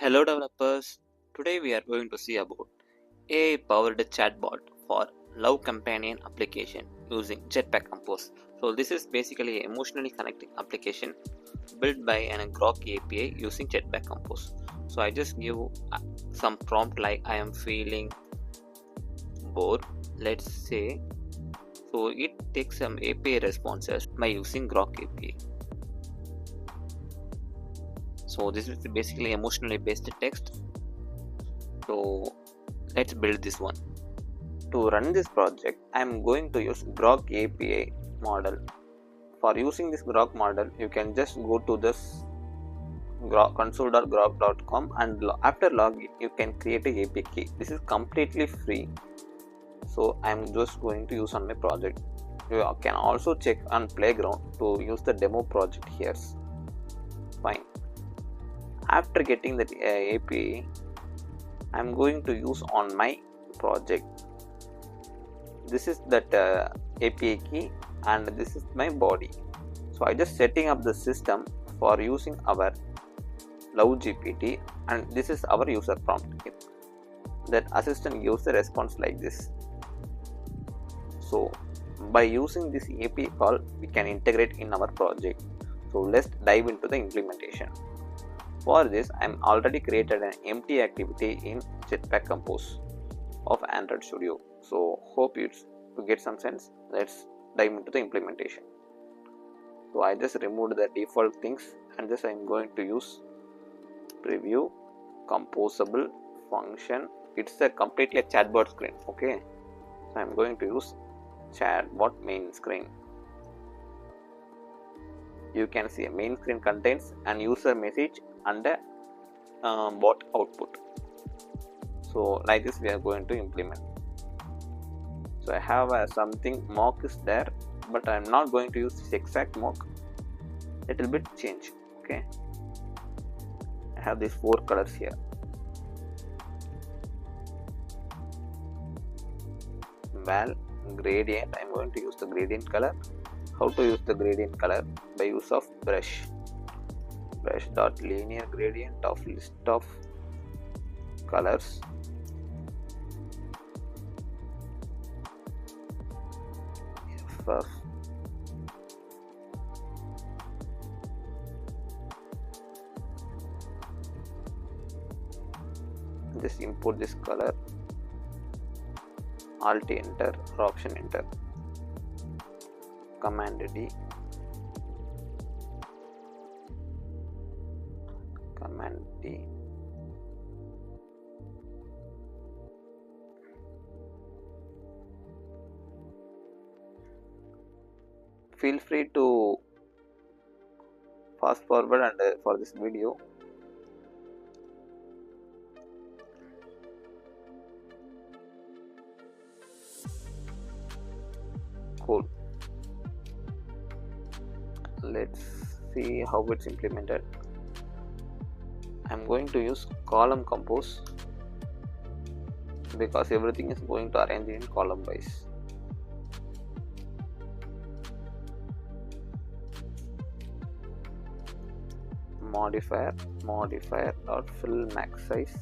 Hello developers, today we are going to see about AI powered chatbot for love companion application using Jetpack Compose. So this is basically an emotionally connecting application built by an Groq API using Jetpack Compose. So I just give some prompt like I am feeling bored, let's say. So it takes some API responses by using Groq API. So this is basically emotionally based text. So let's build this one. To run this project, I am going to use Groq API model. For using this Groq model, you can just go to this console.groq.com and after login, you can create a API key. This is completely free. So I am just going to use on my project. You can also check on Playground to use the demo project here. Fine. After getting the API, I am going to use on my project. This is that API key and this is my body. So I just setting up the system for using our LoveGPT and this is our user prompt. That assistant gives the response like this. So by using this API call, we can integrate in our project. So let's dive into the implementation. For this, I am already created an empty activity in Jetpack Compose of Android Studio. So hope you get some sense. Let's dive into the implementation. So I just removed the default things and just I am going to use preview composable function. It's a completely a chatbot screen. Okay, so I am going to use chatbot main screen. You can see a main screen contains an user message and a bot output. So like this we are going to implement. So I have something mock is there, but I am not going to use this exact mock. Little bit change. Okay, I have these 4 colors here. Well, gradient, I am going to use the gradient color. How to use the gradient color? By use of brush dot linear gradient of list of colors. FF just import this color, alt enter or option enter, command D, command D, feel free to fast forward and for this video. Cool. Let's see how it's implemented. I'm going to use column compose because everything is going to arrange in column wise. Modifier dot fill max size,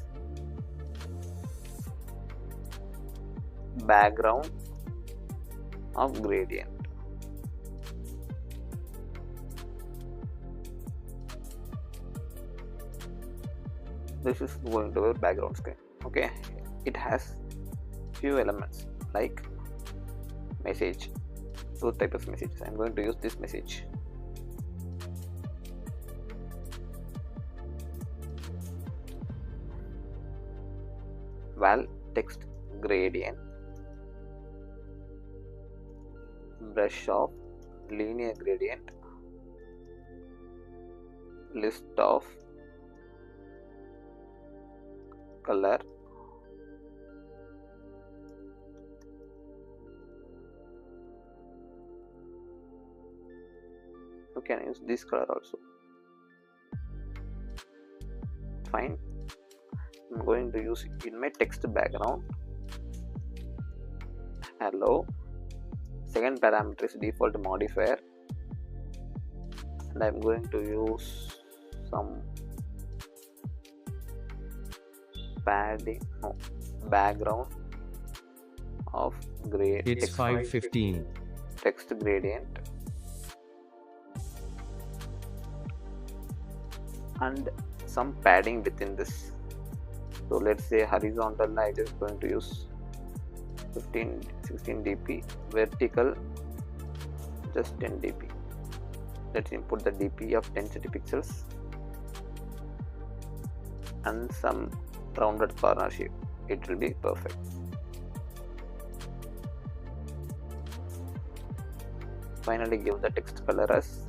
background of gradient. This is going to be background screen. Okay, it has few elements like message, 2 types of messages. I'm going to use this message. Val text gradient, brush of linear gradient, list of color, you can use this color also. Fine. I'm going to use it in my text background. Hello. Second parameter is default modifier, and I'm going to use some padding, no, background of grade. It's 5:15. Text gradient and some padding within this. So let's say horizontal, I just going to use 16 dp, vertical just 10 dp. Let's input the dp of 10 pixels and some rounded corner shape. It will be perfect. Finally give the text color as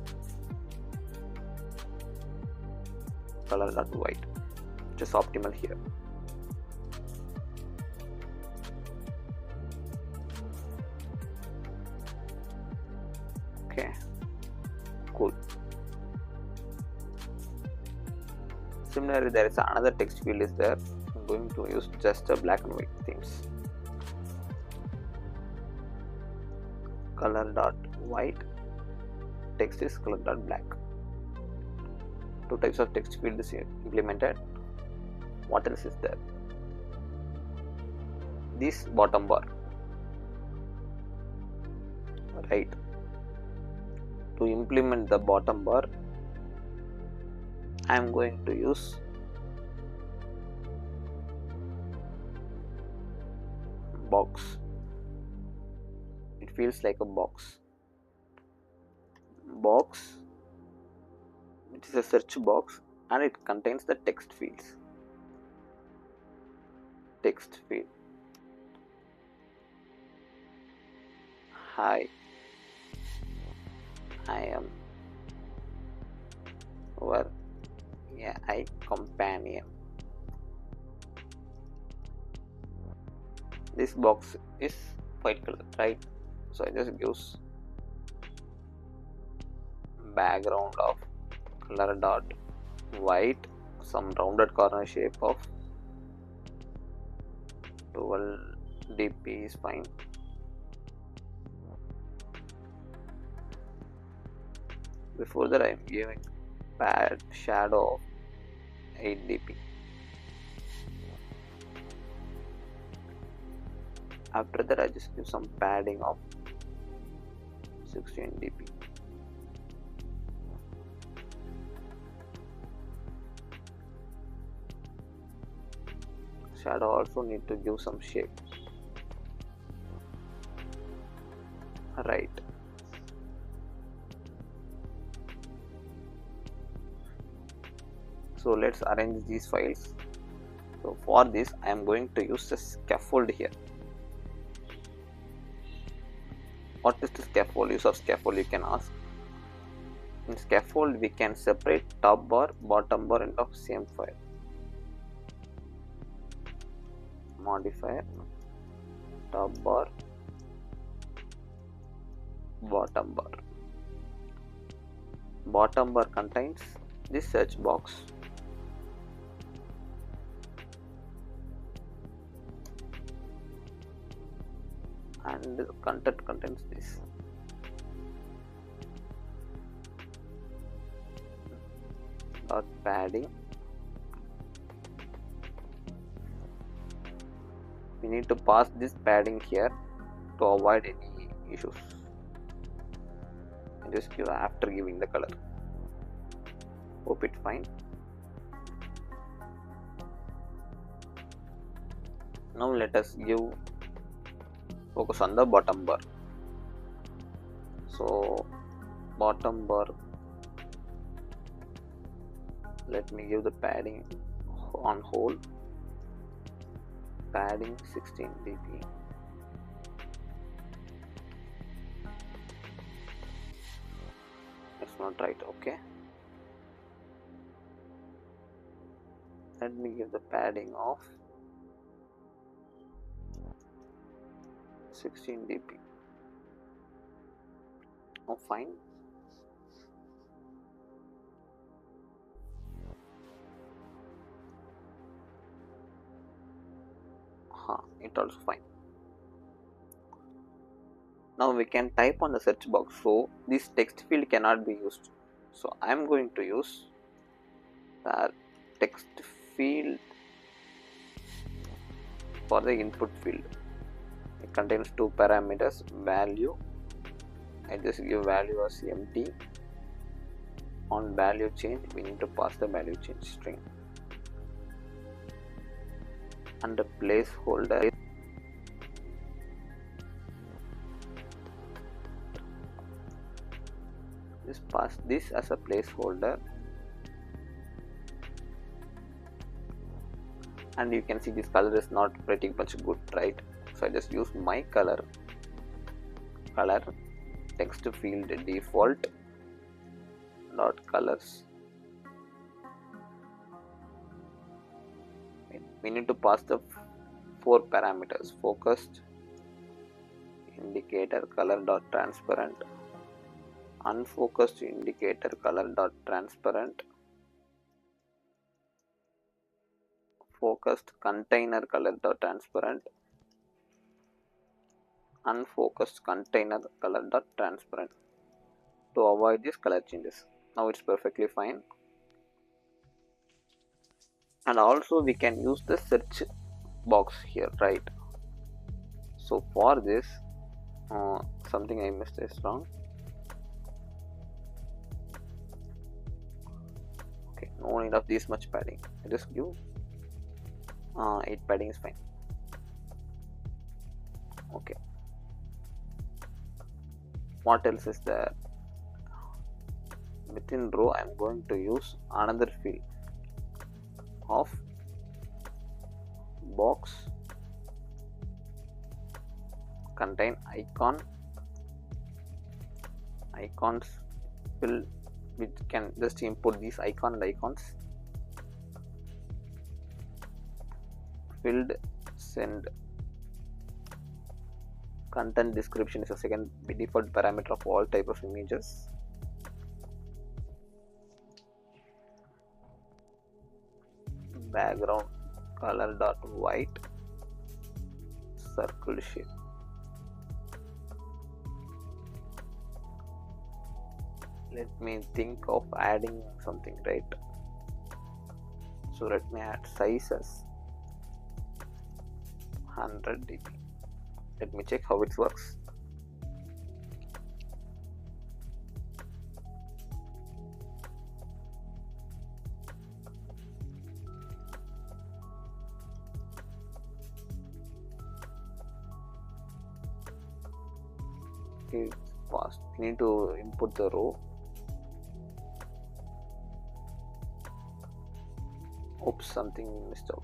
color.white, which is optimal here. Okay, cool. Similarly, there is another text field is there. I'm going to use just a black and white themes. Color.white, text is color.black. Two types of text field is implemented. What else is there? This bottom bar, right? To implement the bottom bar, I am going to use box. It feels like a box. Box, it is a search box and it contains the text fields. Text field. Hi, I am your AI companion. This box is white color, right? So I just use background of color dot white, some rounded corner shape of 12 dp is fine. Before that I am giving pad shadow of 8 dp. After that I just give some padding of 16 dp. Shadow also need to give some shape, right? So let's arrange these files. So for this I am going to use a scaffold here. What is the scaffold? Use of scaffold, you can ask. In scaffold we can separate top bar, bottom bar into same file. Modifier, top bar, bottom bar. Bottom bar contains this search box. And the content contains this. Dot padding. We need to pass this padding here to avoid any issues. And just give after giving the color. Hope it's fine. Now let us give focus on the bottom bar. So bottom bar, let me give the padding on whole, padding 16 dp. It's not right. Okay, let me give the padding of 16 dp. Oh, fine. It also fine. Now we can type on the search box, so this text field cannot be used. So I am going to use the text field for the input field. It contains two parameters, value. I just give value as empty. On value change, we need to pass the value change string. And the placeholder, just pass this as a placeholder, and you can see this color is not pretty much good, right? So I just use my color text field default dot colors. We need to pass the four parameters: focused, indicator color dot transparent, unfocused indicator color dot transparent, focused container color dot transparent, unfocused container color dot transparent, to avoid these color changes. Now it's perfectly fine. And also we can use the search box here, right? So for this, something I missed is wrong. Okay, no need of this much padding. I just give 8 padding is fine. Okay, what else is there? Within row I am going to use another field of box contain icons fill, which can just import these icon and icons. Filled send content description is a second default parameter of all type of images. Background color dot white, circle shape. Let me think of adding something, right? So let me add sizes 100 dp. Let me check how it works. It's fast. We need to input the row. Oops, something missed out.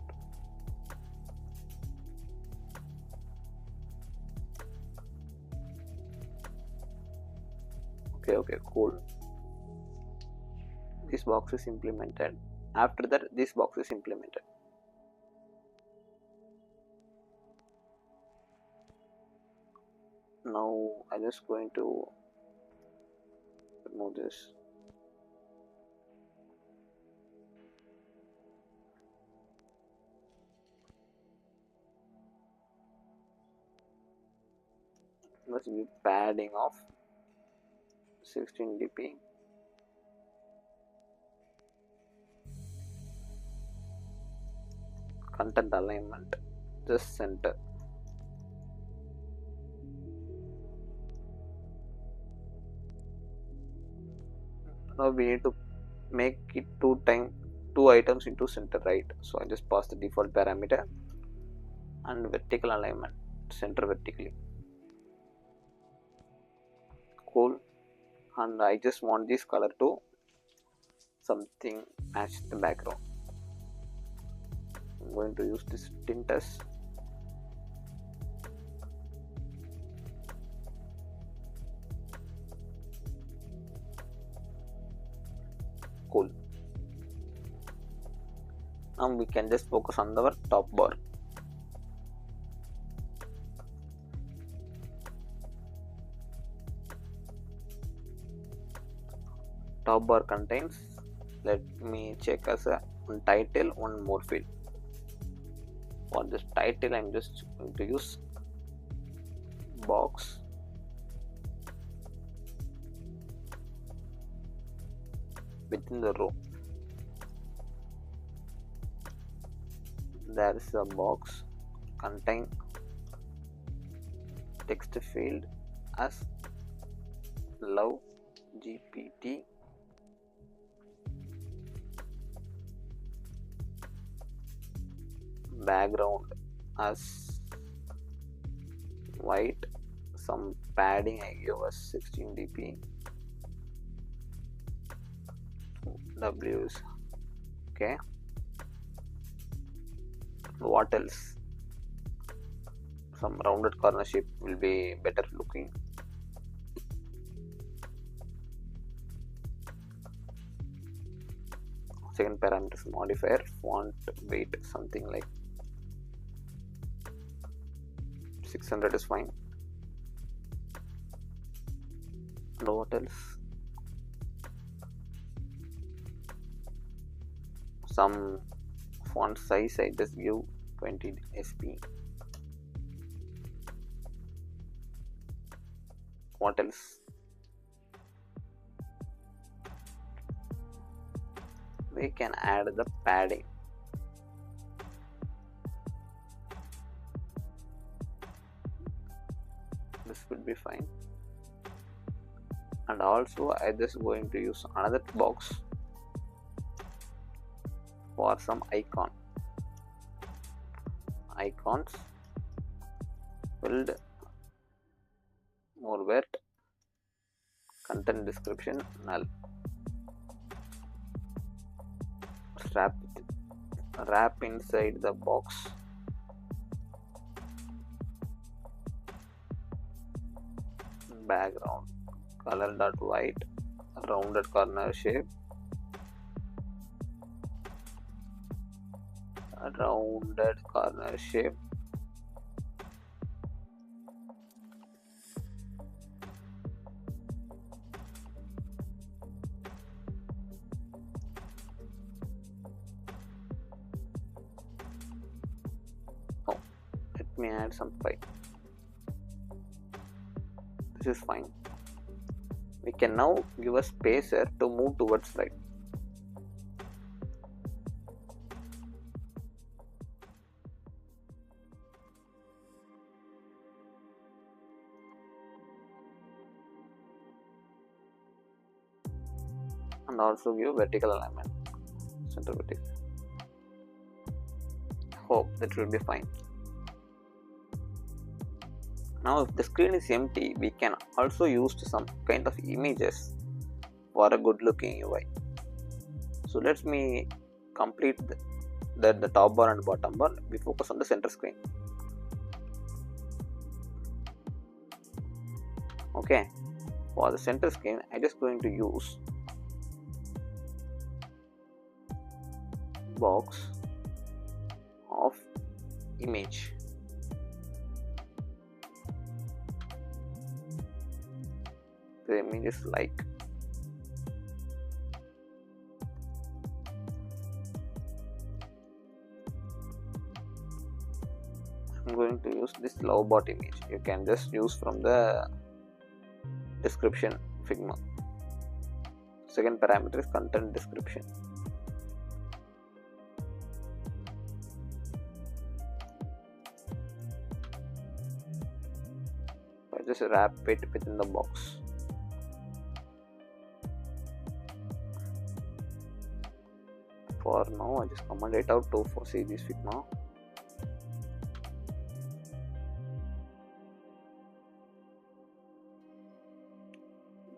Okay, cool. This box is implemented. After that, this box is implemented. Now I'm just going to remove this. Must be padding of 16 dp. Content alignment, just center. Now we need to make it two items into center, right? So I just pass the default parameter and vertical alignment, center vertically. Cool. And I just want this color to something match the background. I'm going to use this tintas. Cool. Now we can just focus on our top bar. Top bar contains, let me check as a title, one more field. For this title I am just going to use box within the row. There is a box contain text field as LoveGPT, background as white, some padding I give us 16 dp, W is okay. What else? Some rounded corner shape will be better looking. Second parameter is modifier, font weight something like 600 is fine. And what else? Some font size I just give 20 sp. What else? We can add the padding. This will be fine. And also I just going to use another box for some icons filled, more wet, content description null. Wrap inside the box. Background color dot white, rounded corner shape, oh, let me add some pipe. This is fine. We can now give a spacer to move towards right. And also give vertical alignment, center vertical. Hope that will be fine. Now if the screen is empty, we can also use some kind of images for a good looking UI. So let me complete the top bar and bottom bar. We focus on the center screen. Okay, for the center screen I just going to use box of image. The image is like I'm going to use this LoveBot image. You can just use from the description Figma. Second parameter is content description. I just wrap it within the box. For now, I just command it out to foresee this Figma.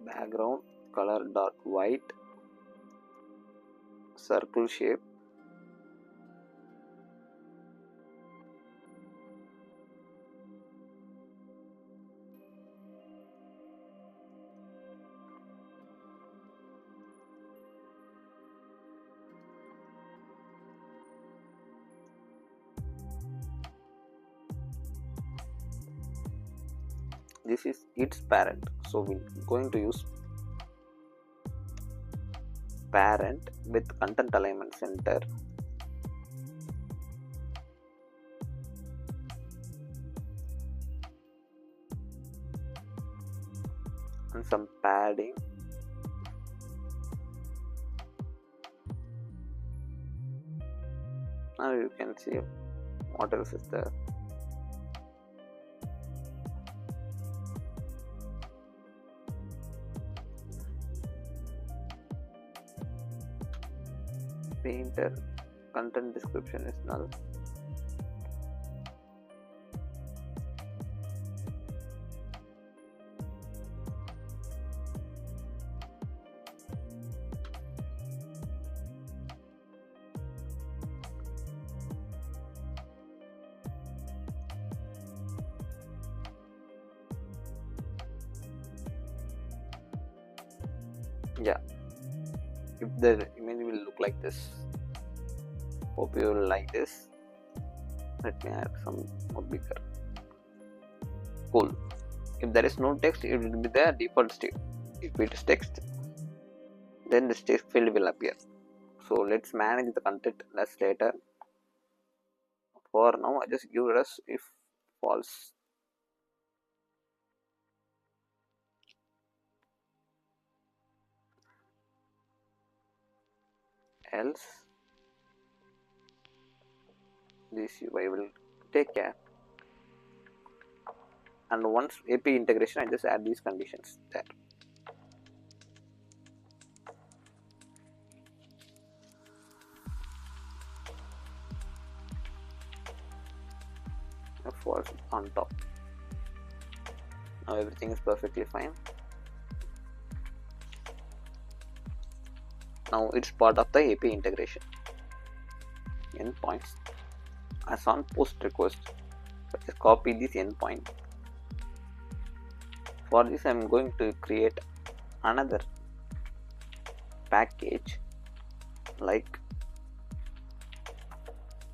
Background color dot white, circle shape, this is its parent, so we're going to use parent with content alignment center, and some padding, now you can see what else is there. painter content description is null. Yeah, if the image will look like this. Hope you will like this. Let me add some more bigger. Cool. If there is no text, it will be the default state. If it is text, then this text field will appear. So let's manage the content less later. For now, I just give us if false. Else this UI will take care. And once API integration, I just add these conditions there. False on top. Now everything is perfectly fine. Now it's part of the API integration. Endpoints as on post request. Just copy this endpoint. For this, I am going to create another package like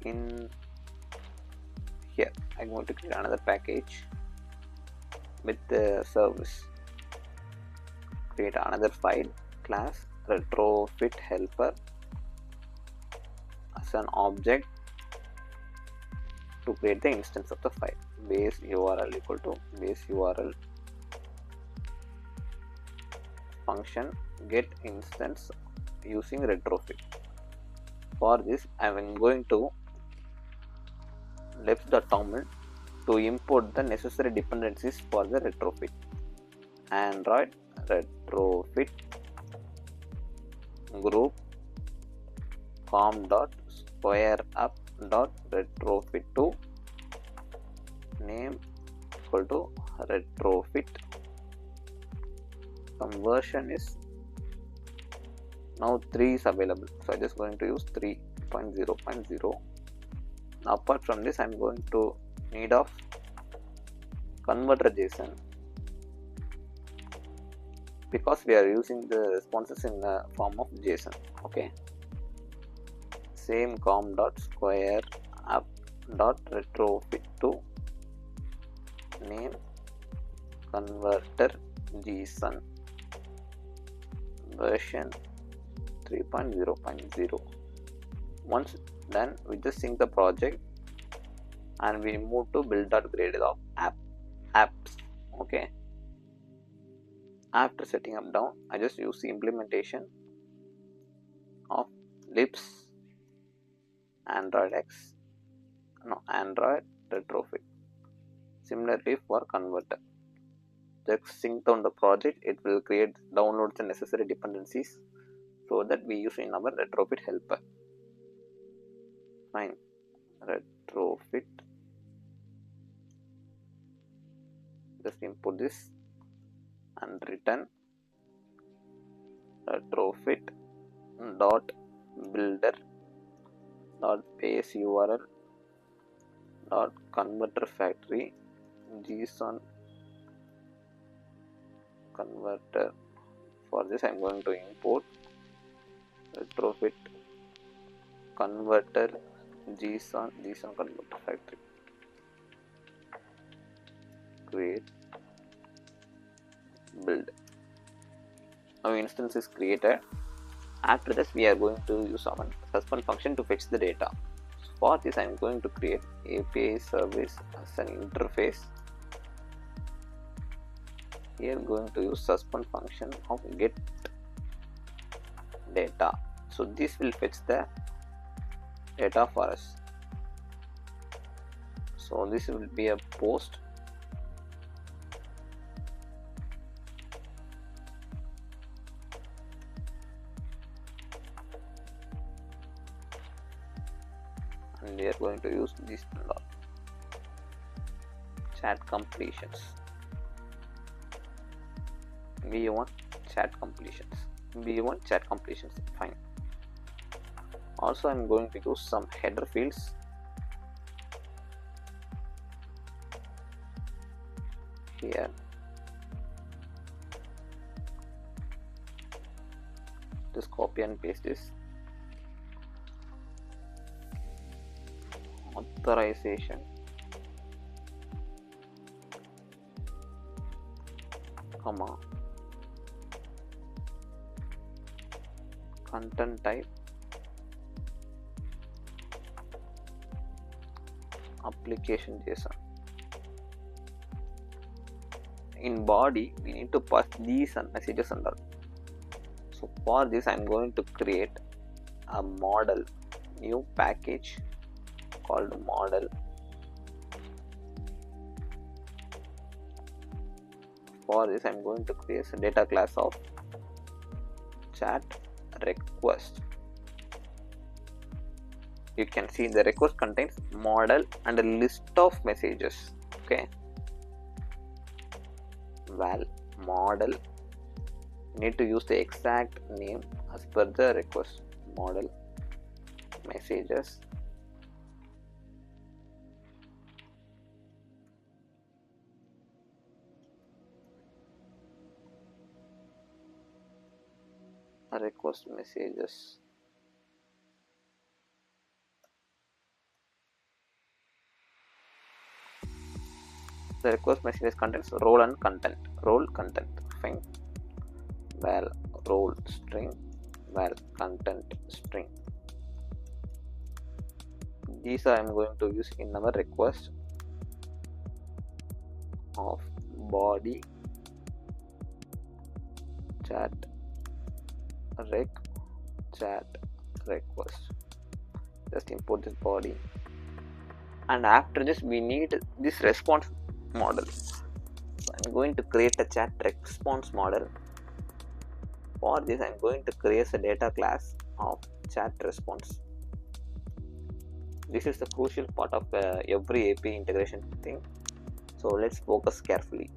in here. I'm going to create another package with the service. Create another file class retrofit helper as an object to create the instance of the file. Base URL equal to base URL function get instance using retrofit. For this, I am going to left.toml to import the necessary dependencies for the retrofit. Android retrofit group com.squareup.retrofit2 name equal to retrofit. Conversion is now 3 is available, so I am just going to use 3.0.0. Apart from this, I am going to need of converter JSON because we are using the responses in the form of JSON. Okay, same com.squareup.retrofit2 name converter JSON version 3.0.0. Once done, we just sync the project and we move to build.gradle of apps. Okay, after setting up down, I just use the implementation of lips Android retrofit. Similarly for converter, just sync down the project, it will create download the necessary dependencies so that we use in our retrofit helper. Fine, retrofit, just import this and return retrofit dot builder dot base URL dot converter factory JSON converter. For this, I am going to import retrofit converter JSON converter factory. Create build. Now instance is created. After this, we are going to use our suspend function to fetch the data. For this, I am going to create API service as an interface. Here going to use suspend function of get data. So this will fetch the data for us. So this will be a post. and we are going to use this and all. Chat completions. We want chat completions. We want chat completions. Fine. Also, I'm going to use some header fields. Here. Just copy and paste this. Authorization. Comma. Content type. Application JSON. In body, we need to pass these messages and all. So for this, I'm going to create a model, new package called model. For this, I'm going to create a data class of chat request. You can see the request contains model and a list of messages. Okay. Well, model, need to use the exact name as per the request. Model messages. Request messages. The request messages contains role and content. Role content. Fine. Well, role string. Well, content string. These I am going to use in our request of body chat request. Just import this body, and after this we need this response model. So I'm going to create a chat response model. For this, I'm going to create a data class of chat response. This is the crucial part of every API integration thing. So let's focus carefully.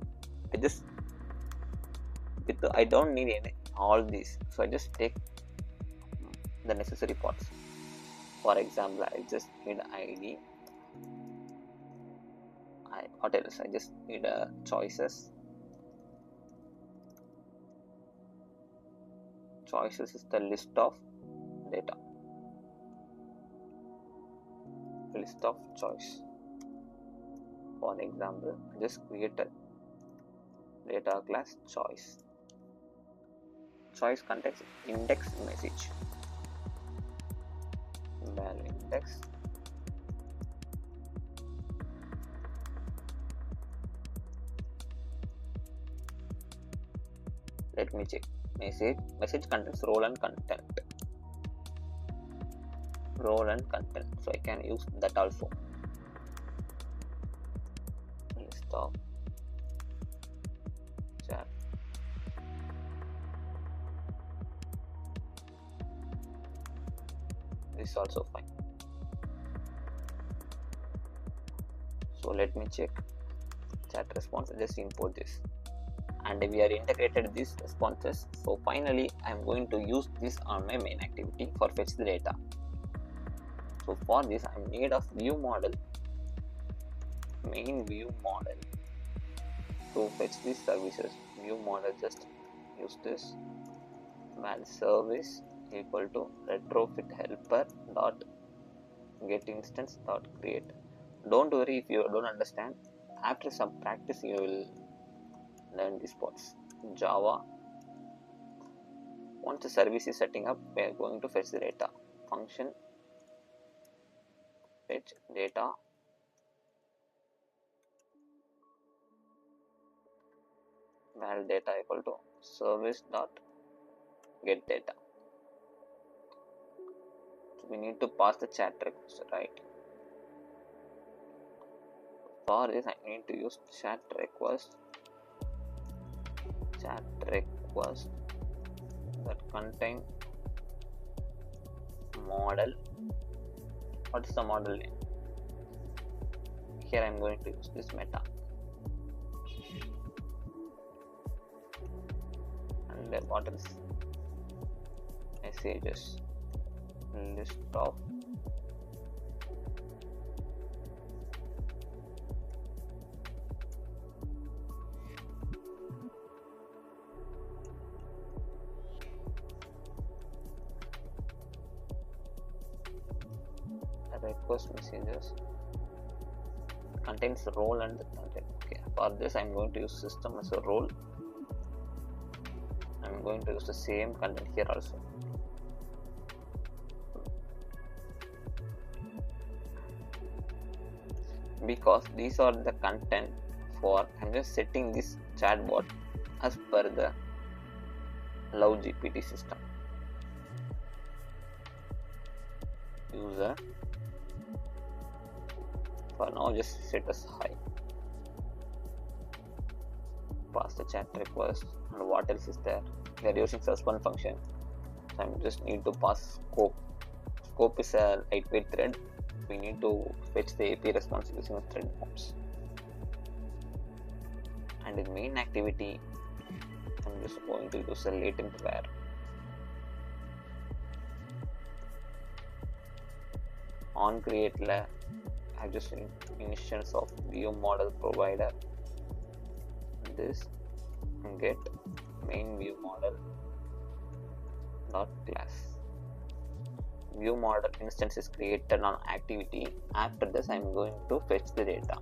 I don't need all these, so I just take the necessary parts. For example, I just need ID. What else? I just need choices. Choices is the list of data. List of choice. For example, just create a data class choice. Choice contains index message. Val index. Let me check. Message contains role and content. Role and content. So I can use that also. List of chat. This is also fine. So let me check chat response. Just import this, and we are integrated these responses. So finally, I am going to use this on my main activity for fetch the data. So for this, I am in need of view model, main view model to fetch these services. View model, just use this. Val service equal to retrofit helper dot get instance dot create. Don't worry if you don't understand. After some practice, you will learn these parts. Java. Once the service is setting up, we are going to fetch the data. Function fetch data. Val data equal to service dot get data. So we need to pass the chat request, right? For this, I need to use chat request that contain model What is the model name? Here I am going to use this meta. And then what is messages? List of request messages contains the role and the content. Okay, for this I am going to use system as a role. I am going to use the same content here also. Because these are the content for, I am just setting this chatbot as per the LoveGPT system. User, for now just set as high. Pass the chat request, and what else is there? We are using suspend function, so I just need to pass scope. Scope is a lightweight thread. We need to fetch the API response using the thread mobs. And in main activity, I'm just going to use a latent var. On create I have just instance of view model provider. This get main view model dot class. View model instance is created on activity. After this, I am going to fetch the data.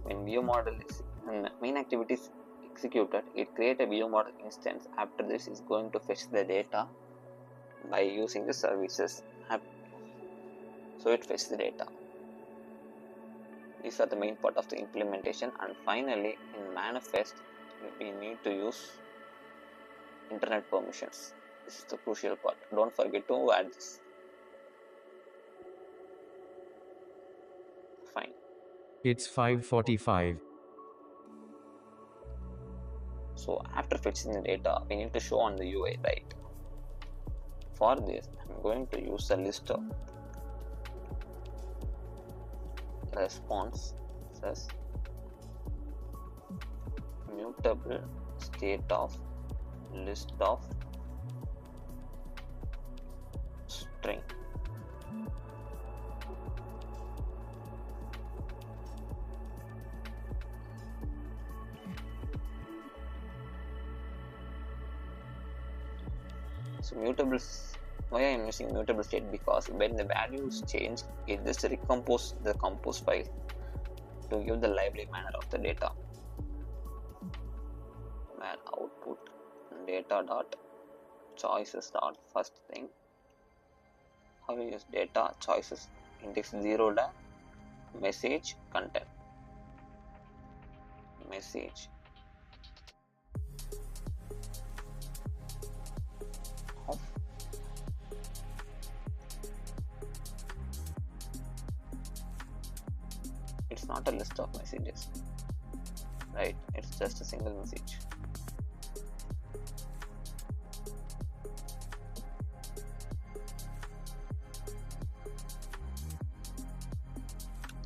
When view model is main activity is executed, it creates a view model instance. After this, is going to fetch the data by using the services. So it fetches the data. These are the main part of the implementation. And finally, in manifest, we need to use internet permissions. This is the crucial part. Don't forget to add this. Fine. It's 5:45. So after fetching the data, we need to show on the UI, right? For this, I'm going to use a list of responses mutable state of list of string. So mutables, why I am using mutable state? Because when the values change, it just recomposes the compose file to give the lively manner of the data. Where output data dot choices dot first thing. How we use data choices index 0 da message content. Message of it's not a list of messages, right? It's just a single message.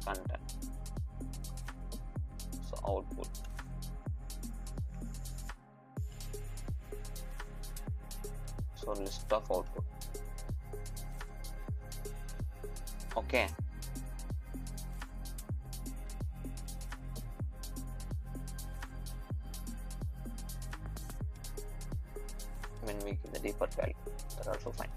Content. So output. So list of output. Okay. When we give the default value, that's also fine.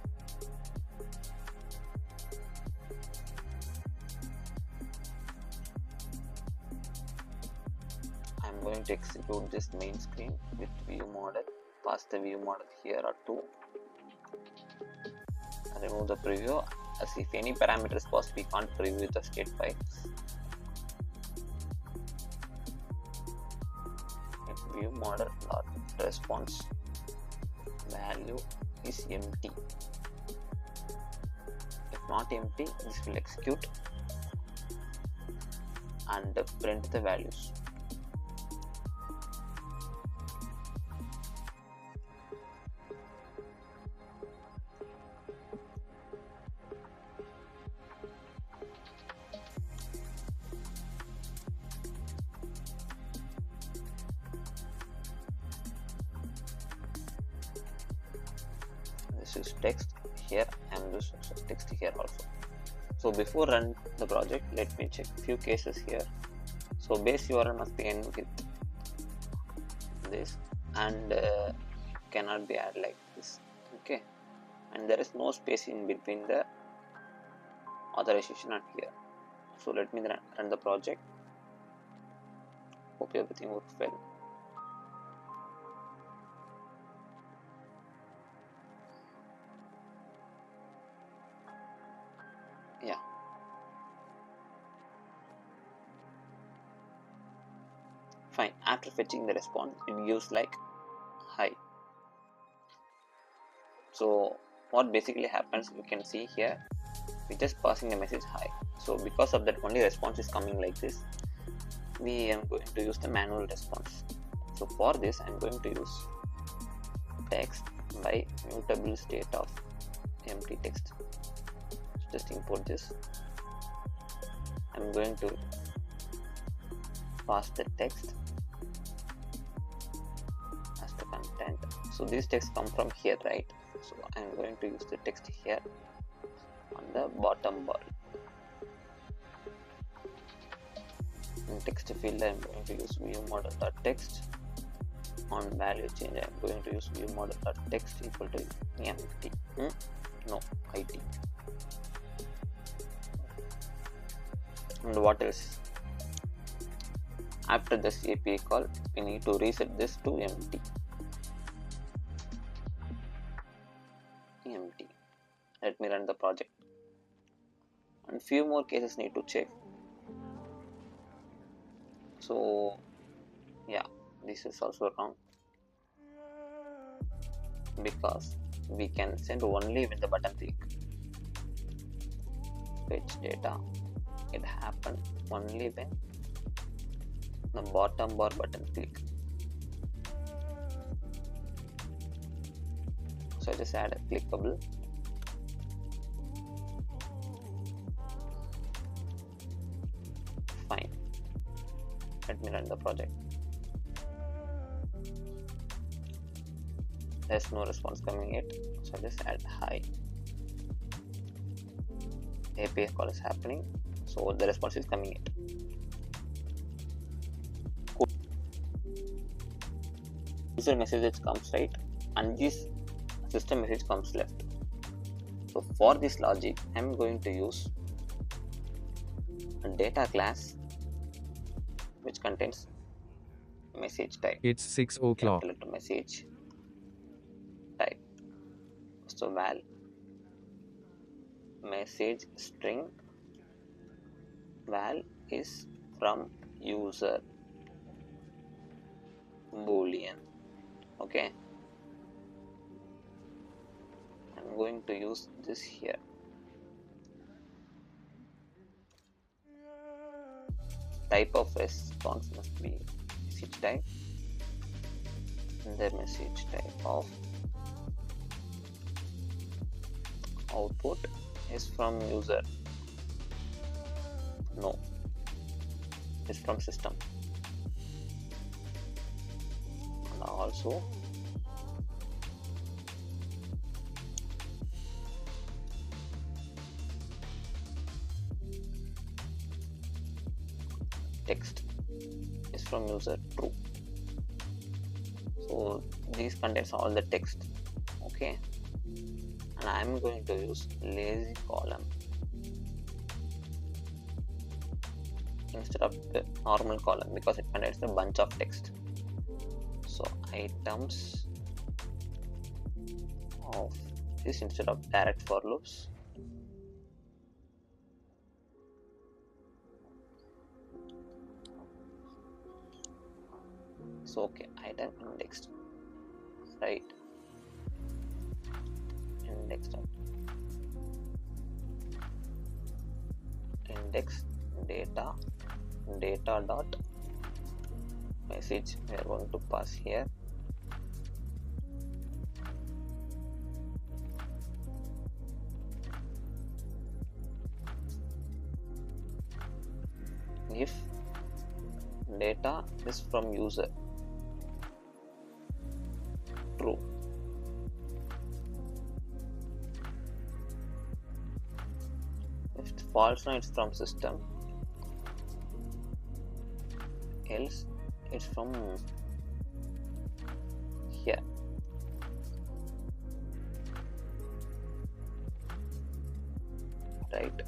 I'm going to execute this main screen with view model. Pass the view model here or 2. Remove the preview, as if any parameter is passed, we can't preview the state files. If view model dot response value is empty. If not empty, this will execute and print the values. just use text here. I am just text here also. So before run the project, let me check few cases here. So base URL must be end with this, and cannot be added like this. Okay, and there is no space in between the authorization and here. So let me run the project. Hope everything works well. Yeah, fine. After fetching the response, it gives like hi. So what basically happens, you can see here, we just passing the message hi. So because of that, only response is coming like this. We am going to use the manual response. So for this, I'm going to use text by mutable state of empty text. Just import this. I'm going to pass the text as the content. So these texts come from here, right? So I'm going to use the text here on the bottom bar. In text field, I'm going to use viewModel.text. On value change, I'm going to use viewModel.text equal to empty. No, IT. And what else? After this API call, we need to reset this to empty. Empty. Let me run the project. And few more cases need to check. So yeah, this is also wrong, because we can send only with the button click. Fetch data, it happened only when the bottom bar button click. So I just add a clickable. Fine. Let me run the project. There's no response coming yet, so I just add hi. API call is happening, so the response is coming yet. Cool. User message comes right, and this system message comes left. So for this logic, I'm going to use a data class which contains message type. It's 6 o'clock. Capital message type. So val message string, val is from user, boolean. Okay, I'm going to use this here. Type of response must be message type, and the message type of output is from user. No, it's from system. And also text is from user, true. So these contains all the text. Okay, and I'm going to use lazy column instead of the normal column, because it contains a bunch of text. So items of this instead of direct for loops. So okay, item indexed, right? Indexed index data dot message we are going to pass here. If data is from user, true. If it's false, now it's from system, else it's from here. Right,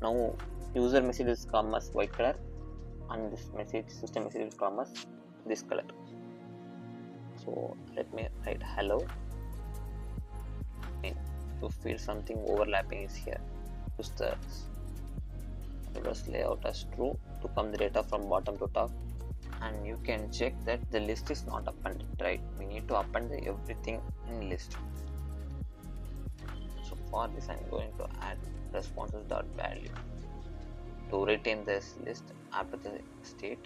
now user message is come as white color and this message system message will come as this color. So let me write hello. To feel something overlapping is here. Use the reverse layout as true to come the data from bottom to top, and you can check that the list is not appended. Right, we need to append everything in list. So for this I'm going to add responses.value to retain this list after the state,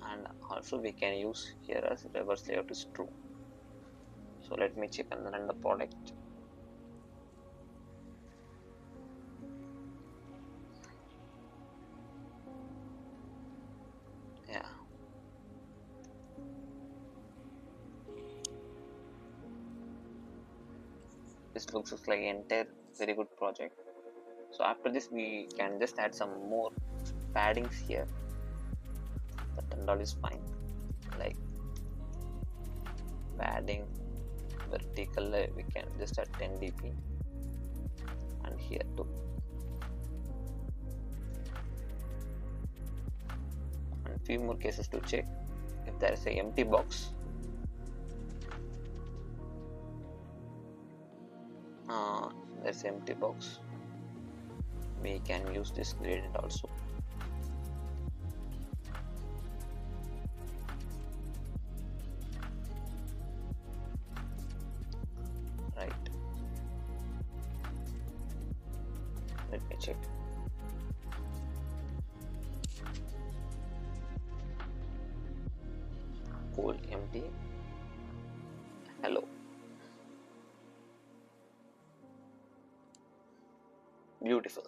and also we can use here as reverse layout is true. So let me check and run the product. Yeah, this looks like entire very good project. So after this we can just add some more paddings here. That and all is fine, like padding vertical we can just add 10 dp, and here too, and few more cases to check. If there is a empty box, there's empty box, we can use this gradient also. Right, let me check. Cool, empty, hello. Beautiful.